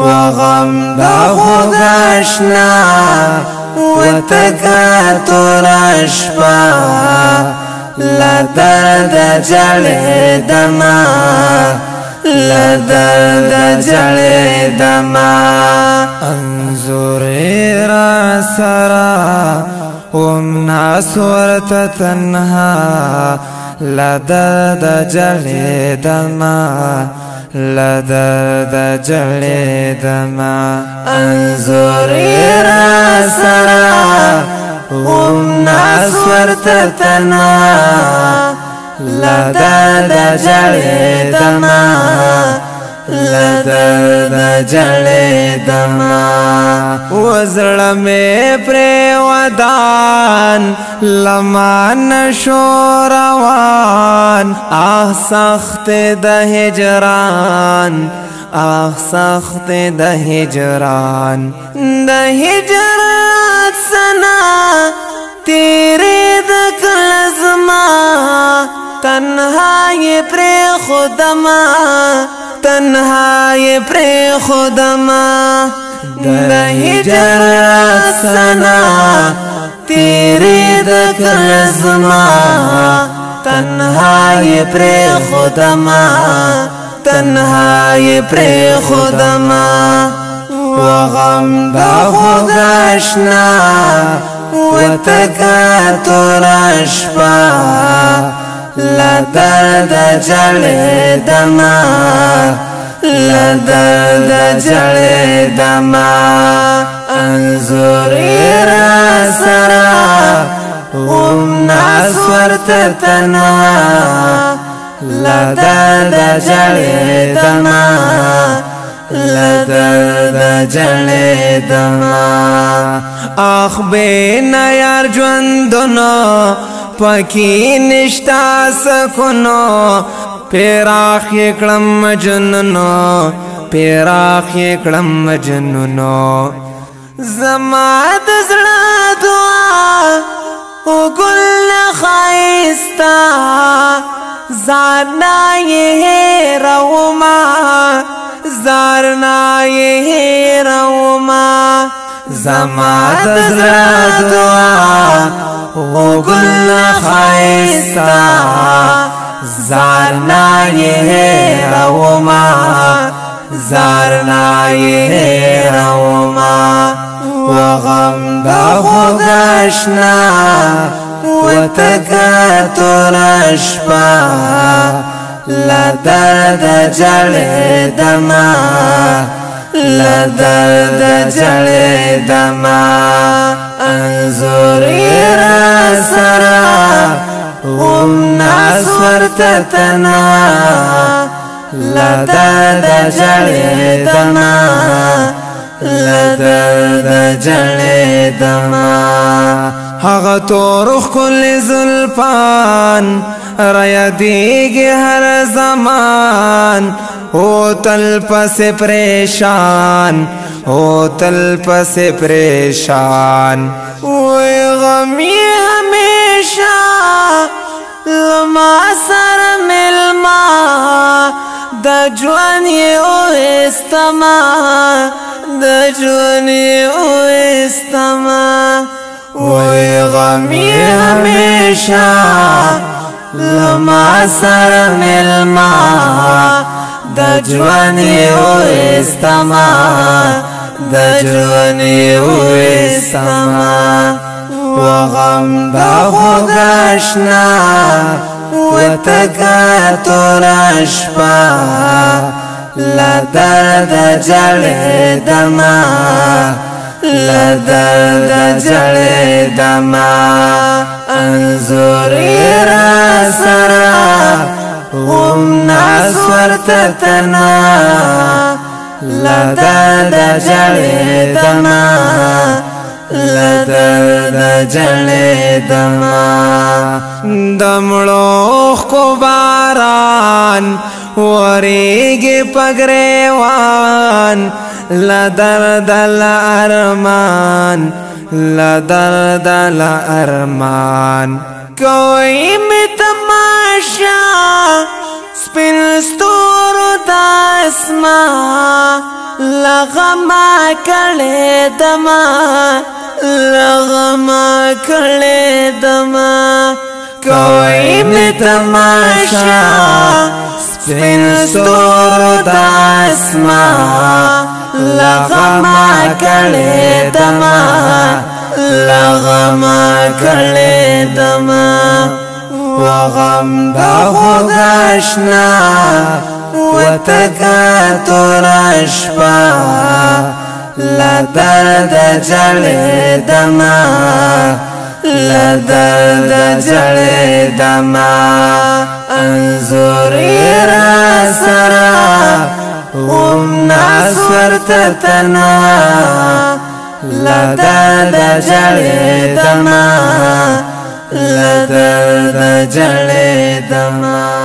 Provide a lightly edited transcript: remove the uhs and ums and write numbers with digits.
وغم دا خود اشنا وتکا تورا شپا لدرد جړې دما لدرد جړې دما انظر را سرا ومناس ورته تنها لدرد جړې دما لدرد جړې دما انظر را سرا ومناس ورته تنها لدرد جړې دما لدرد جړې دما وزړه مې پرې ودان لمان شو روان سخت د هجران سخت د هجران د هجرت سنا تیرې د کلزما تنهایی پرې خودما تنهایی پرې خودما د هجرت سنا تیرې د کلزما تنهایی پرې خودما تنهایی پرې خودما وغم دا خود اشنا وتکا تورا شپا لدرد جړې دما لدرد جړې دما انظر را سرا ومناس ورته تنها لدرد جړې دما لدرد جړې دما اخ بینا یار ژوندونو پکې نشتا سکونو پیراخ کړم جنونو پیراخ کړم جنونو زما د زړه دعا او ګل خایستا زارنا یې روما زارنا یې روما زما د زړه دعا او ګل خایستا زارنا یې روما زارنا یې روما وغم دا خود اشنا وتکا تورا شپا لدرد جړې دما لدرد جړې دما انظر را سرا ومناس ورته تنها لدرد جړې دما لدرد جړې دما هغه تور ښکلې زلفان را یادېږي هر زمان او تل پسې پریشان او تل پسې پریشان وای غم یې همیشه لما سره ملما د ژوند یې اویستما د ژوند یې اویستما وای غم یې همیشه لما سره ملما د ژوند یې اویستما د ژوند یې اویستما وغم دا خود اشنا وتکا تورا شپا لدرد جړې دما لدرد جړې دما انظر را سرا ومناس ورته تنها لدرد جړې دما لدرد جړې دما دمړو خو باران وریږي پګریوان لدرد الارمان لدرد الارمان کوئی می تماشا سپین ستورو د اسمان لغما کړې دما لغما کړې دما کوئی می تماشا سپین ستورو د اسمان لغما کړې دما لغما کړې دما وغم د خداشنا وتکا تور شپه لا درد جړې دما لا درد جړې دما انظر را سرا غم ناس ورته تنا لا درد جړې دما لا درد جړې دما